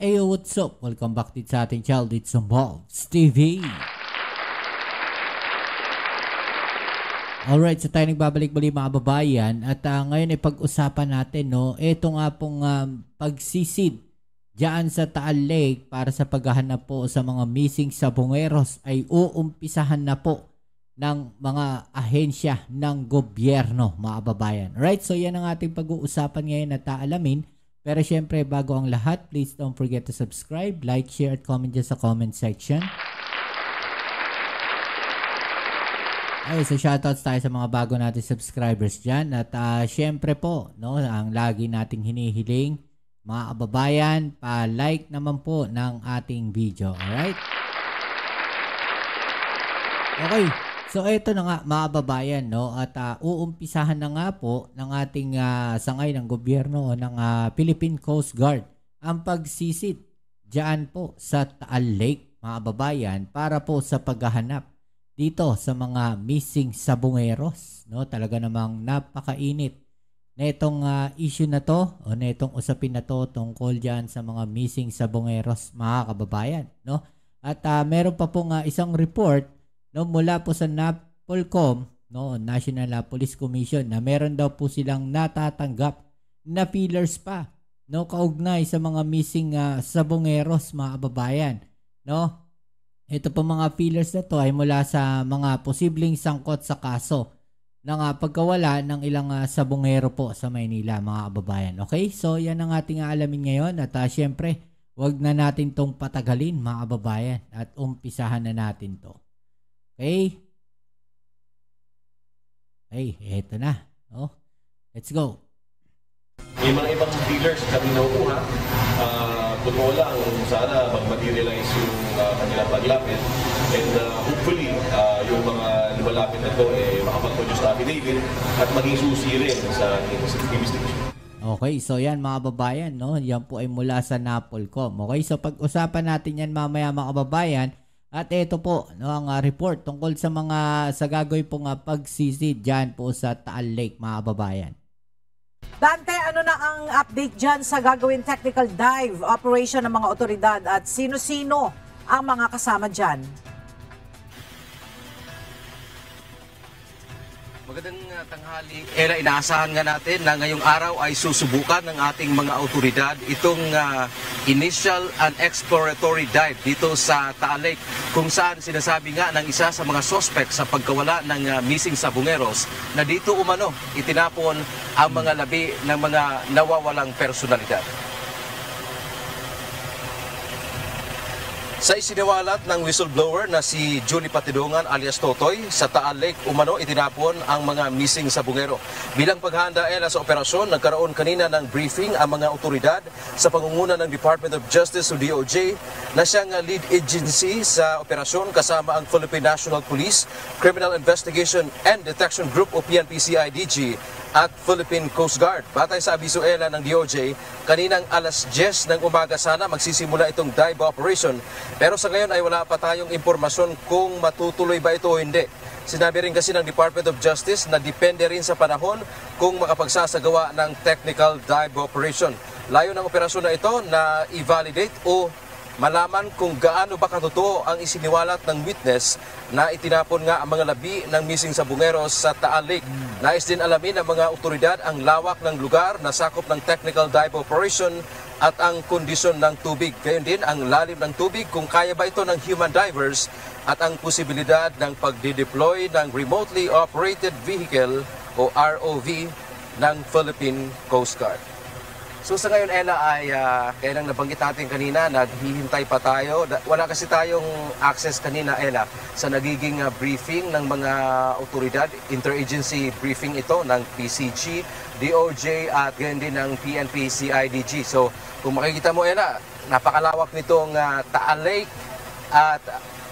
Ayo, what's up? Welcome back din sa ating channel. It's Bobs TV. Alright, so tayo nagbabalik-balik mga babayan. At ngayon ay pag-usapan natin, no? Ito nga pong pagsisid diyan sa Taal Lake para sa paghahanap po sa mga missing sabongeros ay uumpisahan na po ng mga ahensya ng gobyerno, mga babayan. Right, so yan ang ating pag-uusapan ngayon at alamin. Pero syempre, bago ang lahat, please don't forget to subscribe, like, share, at comment dyan sa comment section. Ay, so shoutouts tayo sa mga bago natin subscribers dyan. At syempre po, no, ang lagi nating hinihiling, mga kababayan, pa-like naman po ng ating video. Alright? Okay. So ito na nga mga babayan, no, at uumpisahan na nga po ng ating sangay ng gobyerno ng Philippine Coast Guard ang pagsisid diyan po sa Taal Lake, mga babayan, para po sa paghahanap dito sa mga missing sabongeros, no. Talaga namang napakainit na itong issue na to o na itong usapin na to tungkol diyan sa mga missing sabongeros, mga kababayan, no. At meron pa pong isang report, no, mula po sa NAPOLCOM, no, National Police Commission, na meron daw po silang natatanggap na feelers pa, no, kaugnay sa mga missing sabongeros, mga kababayan, no. Ito po mga feelers na to ay mula sa mga posibleng sangkot sa kaso ng pagkawala ng ilang sabongero po sa Maynila, mga kababayan. Okay, so yan ang ating aalamin ngayon at syempre, wag na natin tong patagalin, mga kababayan, at umpisahan na natin to. Okay. Hey, eto na. Oh, let's go. May mga ibang dealers kami nakukuha. Totoo lang, sana mag-materialize yung kanilang paglapit. And hopefully, yung mga lumalapit na ito makapag-produce na affidavit at maging susi rin sa investigation. Okay, so yan mga babayan, no? Yan po ay mula sa NAPOLCOM. Okay, so pag-usapan natin yan mamaya, mga kababayan. At ito po, no, ang report tungkol sa mga gagawin pong pagsisid dyan po sa Taal Lake, mga kababayan. Dante, ano na ang update dyan sa gagawin technical dive operation ng mga otoridad at sino-sino ang mga kasama dyan? Magandang tanghali. Inaasahan nga natin na ngayong araw ay susubukan ng ating mga autoridad itong initial and exploratory dive dito sa Taal Lake, kung saan sinasabi nga ng isa sa mga suspect sa pagkawala ng missing sabongeros na dito umano itinapon ang mga labi ng mga nawawalang personalidad. Sa isiniwalat ng whistleblower na si Julie Patidongan alias Totoy, sa Taal Lake umano itinapon ang mga missing sabongero. Bilang paghahanda sa operasyon, nagkaroon kanina ng briefing ang mga otoridad sa pangunguna ng Department of Justice o DOJ na siyang lead agency sa operasyon kasama ang Philippine National Police, Criminal Investigation and Detection Group o PNP-CIDG at Philippine Coast Guard. Batay sa abiso ng DOJ, kaninang alas 10 ng umaga sana magsisimula itong dive operation. Pero sa ngayon ay wala pa tayong impormasyon kung matutuloy ba ito o hindi. Sinabi rin kasi ng Department of Justice na depende rin sa panahon kung makapagsasagawa ng technical dive operation. Layo ng operasyon na ito na i-validate o malaman kung gaano ba katotoo ang isiniwalat ng witness na itinapon nga ang mga labi ng missing sabongeros sa Taal Lake. Nais din alamin ng mga otoridad ang lawak ng lugar na sakop ng technical dive operation at ang kondisyon ng tubig. Gayon din ang lalim ng tubig, kung kaya ba ito ng human divers at ang posibilidad ng pagdideploy ng remotely operated vehicle o ROV ng Philippine Coast Guard. So sa ngayon, Ella, ay kaya nang nabanggit natin kanina, naghihintay pa tayo. Wala kasi tayong access kanina, Ella, sa nagiging briefing ng mga otoridad. Interagency briefing ito ng PCG, DOJ at gayon din ng PNP-CIDG. So kung makikita mo, Ella, napakalawak nitong Taal Lake at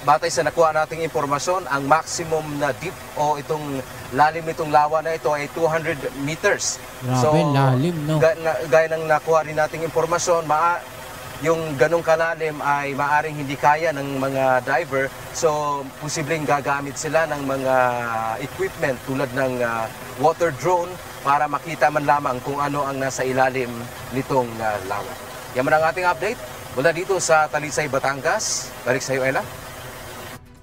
batay sa nakuha nating impormasyon, ang maximum na deep o itong lalim nitong lawa na ito ay 200 meters. Grabe, so, lalim, no? Gaya ng nakuha rin nating impormasyon, yung ganong kalalim ay maaring hindi kaya ng mga diver. So, posibleng gagamit sila ng mga equipment tulad ng water drone para makita man lamang kung ano ang nasa ilalim nitong lawa. Yan man ang ating update. Mula dito sa Talisay, Batangas, balik sa iyo, Ella.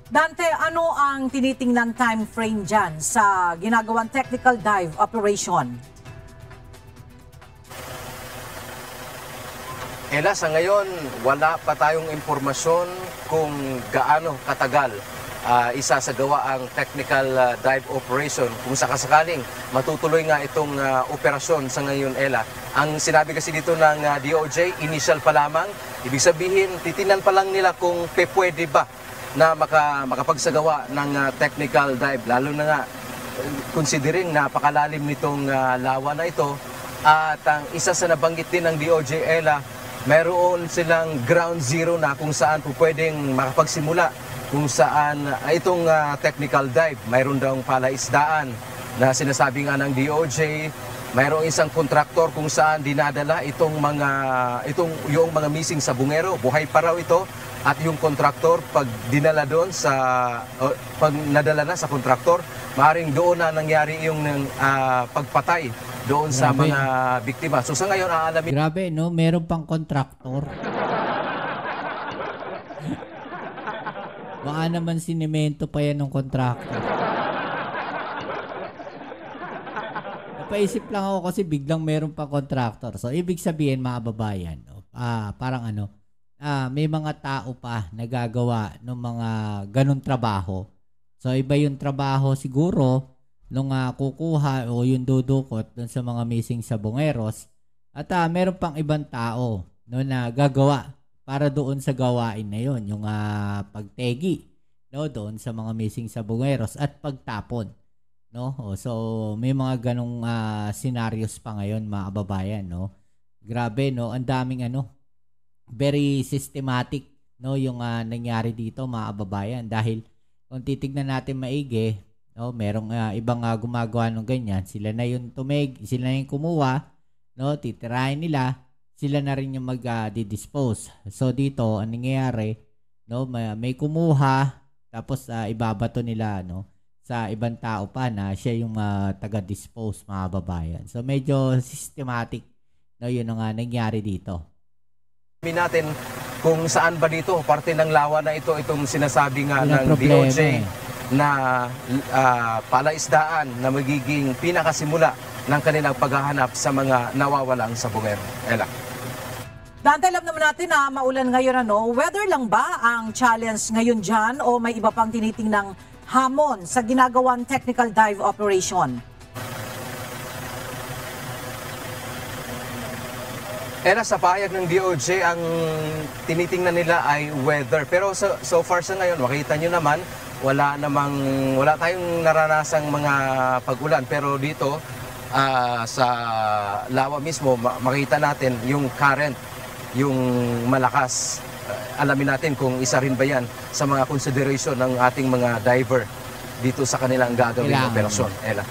Dante, ano ang tinitingnan time frame dyan sa ginagawang technical dive operation? Ella, sa ngayon, wala pa tayong impormasyon kung gaano katagal isasagawa ang technical dive operation. Kung sakasakaling matutuloy nga itong operasyon sa ngayon, Ella. Ang sinabi kasi dito ng DOJ, initial pa lamang. Ibig sabihin, titinan pa lang nila kung pwede ba na makapagsagawa ng technical dive. Lalo na nga, considering napakalalim nitong lawa na ito. At ang isa sa nabanggit din ng DOJ, Ella, meron silang ground zero na kung saan po pwedeng makapagsimula kung saan itong technical dive. Mayroon daw palaisdaan na sinasabi nga ng DOJ. Mayroong isang kontraktor kung saan dinadala yung mga missing sa bungero. Buhay pa raw ito. At yung kontraktor, pag dinala doon pag nadala na sa kontraktor, maaaring doon na nangyari yung pagpatay doon sa mga biktima. So sa ngayon, aalamin. Grabe, no? Meron pang kontraktor. Baka naman sinemento pa yan ng kontraktor. Napaisip lang ako kasi biglang meron pang kontraktor. So, ibig sabihin, mga babayan, no? Parang may mga tao pa nagagawa ng mga ganun trabaho. So, iba yung trabaho siguro nung kukuha o yung dudukot dun sa mga missing sa bungeros. At meron pang ibang tao, no, na gagawa para doon sa gawain na yon, yung pagtegi, no, doon sa mga missing sa bungeros at pagtapon, no. So may mga ganong scenarios pa ngayon, mga kababayan, no. Grabe, no, ang daming very systematic, no, yung nangyari dito, mga kababayan, dahil kung titignan natin maigi, no, merong ibang gumagawa ng ganyan, sila na yung sila na yung kumuha, no, titirahin nila, sila na rin yung mag-dispose. So dito, ang nangyayari, no, may kumuha, tapos ibabato nila, no, sa ibang tao pa na siya yung taga-dispose, mga babayan. So medyo systematic, no, yun ang nangyari dito. Natin kung saan ba dito, parte ng lawa na ito, itong sinasabi nga ng DOJ na palaisdaan na magiging pinakasimula ng kanilang paghahanap sa mga nawawalang sa bungero. Ella. Dante, alam naman natin na maulan ngayon, weather lang ba ang challenge ngayon dyan o may iba pang tinitingnang hamon sa ginagawang technical dive operation? Ella, sa pahayag ng DOJ, ang tinitingnan nila ay weather. Pero so far sa ngayon, makita nyo naman, wala tayong naranasang mga pag-ulan. Pero dito, sa lawa mismo, makita natin yung current, yung malakas. Alamin natin kung isa rin ba yan sa mga consideration ng ating mga diver dito sa kanilang gagawing operasyon. Ella.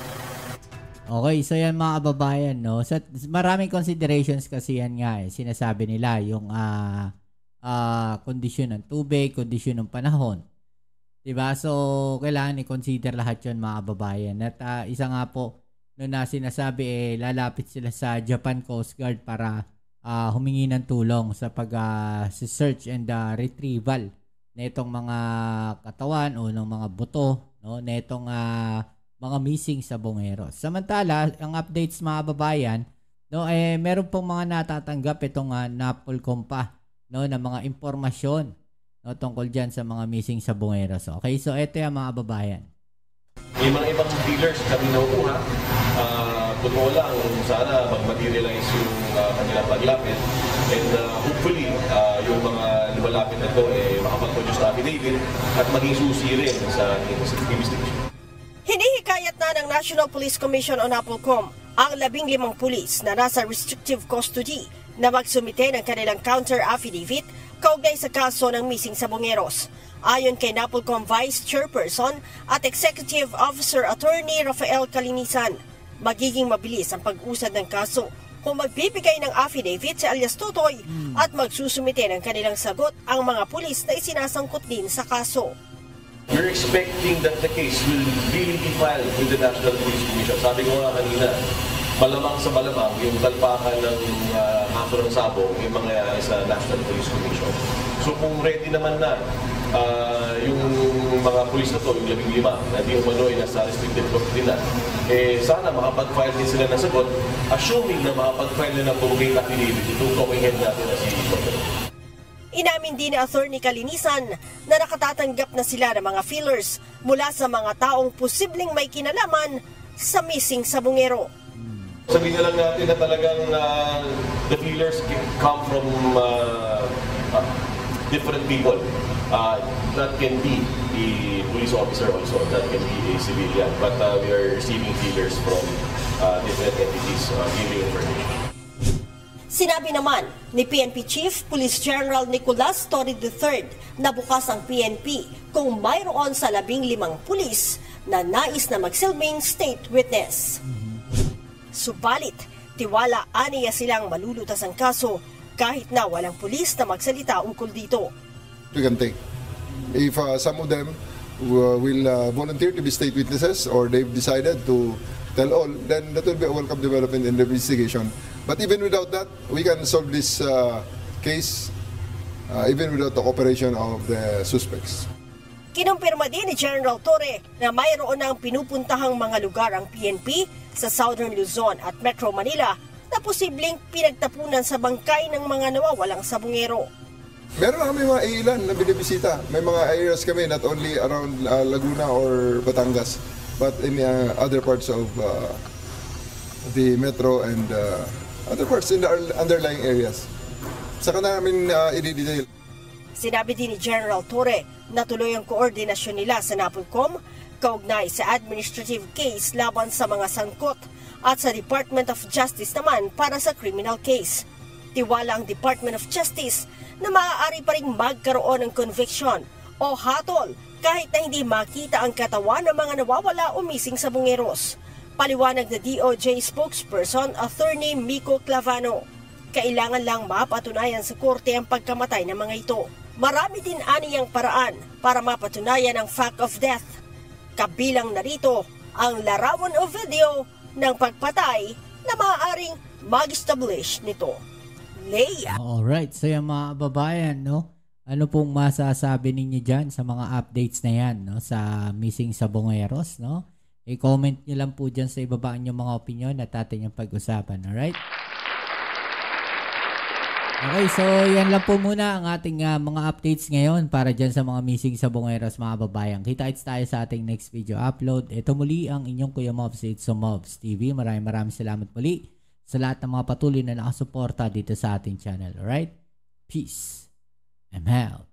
Okay, so yan, mga kababayan, no. So, maraming considerations kasi yan nga sinasabi nila yung kondisyon ng tubig, kondisyon ng panahon. 'Di ba? So kailangan i-consider lahat 'yon, mga kababayan. At isa nga po no na sinasabi lalapit sila sa Japan Coast Guard para humingi ng tulong sa search and retrieval nitong mga katawan o ng mga buto, no, nitong mga missing sa bungeros. Samantala, ang updates, mga babayan, no, meron pong mga natatanggap itong NAPOLCOM pa, no, na mga impormasyon, no, tungkol dyan sa mga missing sa bungeros. Okay, so ito yung mga babayan. May mga ibang dealers kami nauuha. Totoo lang, sana mag-materialize yung kanilang paglapit. And hopefully, yung mga lumalapit na ito makapag-produce na affidavit at maging susi rin sa investigation. Hinihikayat na ng National Police Commission o NAPOLCOM ang 15 pulis na nasa restrictive custody na magsumite ng kanilang counter-affidavit kaugnay sa kaso ng missing sa bungeros. Ayon kay NAPOLCOM Vice Chairperson at Executive Officer Attorney Rafael Calinisan, magiging mabilis ang pag-usad ng kaso kung magbibigay ng affidavit si alias Totoy at magsusumite ng kanilang sagot ang mga pulis na isinasangkot din sa kaso. We're expecting that the case will really be filed with the National Police Commission. Sabi ko nga kanina, malamang sa malamang yung talpakan ng kaso ng sabong yung mga sa National Police Commission. So kung ready naman na yung mga pulis na to, yung 15 na di umano ay nasa restricted custody na, sana makapag-file din sila ng sagot, assuming na makapag-file na ng bumugate affidavit, itong talking head natin na si Dr. Inamin din ni Attorney Kalinisan na nakatatanggap na sila ng mga feelers mula sa mga taong posibleng may kinalaman sa missing sabungero. Sabihin na lang natin na talagang the feelers come from different people. That can be a police officer also, that can be a civilian. But we are receiving feelers from different entities giving information. Sinabi naman ni PNP Chief Police General Nicolas Torre III na bukas ang PNP kung mayroon sa 15 pulis na nais na magsilbing state witness. Subalit, tiwala aniya silang malulutas ang kaso kahit na walang pulis na magsalita ukol dito. We can take. If some of them will volunteer to be state witnesses or they've decided to tell all, then that will be a welcome development in the investigation. But even without that, we can solve this case even without the cooperation of the suspects. Kinumpirma din ni General Torre na mayroon ng pinupuntahang mga lugar ang PNP sa Southern Luzon at Metro Manila na posibleng pinagtapunan sa bangkay ng mga nawawalang sabungero. Meron na kami mga ilan na binibisita. May mga areas kami not only around Laguna or Batangas but in other parts of the Metro and other parts in the underlying areas. Saka namin i-detail. Sinabi din ni General Torre na tuloy ang koordinasyon nila sa NAPOLCOM kaugnay sa administrative case laban sa mga sangkot at sa Department of Justice naman para sa criminal case. Tiwala ang Department of Justice na maaari pa rin magkaroon ng conviction o hatol kahit na hindi makita ang katawan ng mga nawawala o missing sabungeros. Paliwanag na DOJ spokesperson Attorney Miko Clavano. Kailangan lang mapatunayan sa korte ang pagkamatay ng mga ito. Marami din aniyang paraan para mapatunayan ang fact of death. Kabilang narito ang larawan o video ng pagpatay na maaaring mag-establish nito. Leia. Alright, so yung mga babayan, no? Ano pong masasabi ninyo dyan sa mga updates na yan, no? Sa missing sabongeros, no? I-comment nyo lang po dyan sa ibabaan yung mga opinion at atin yung pag-usapan, alright? Okay, so yan lang po muna ang ating mga updates ngayon para dyan sa mga missing sabongeros, mga babayan. Kita-kits tayo sa ating next video upload. Ito muli ang inyong Kuya Mobs, It's so Mobs TV. Maraming salamat muli sa lahat ng mga patuloy na nakasuporta dito sa ating channel, alright? Peace. I'm out.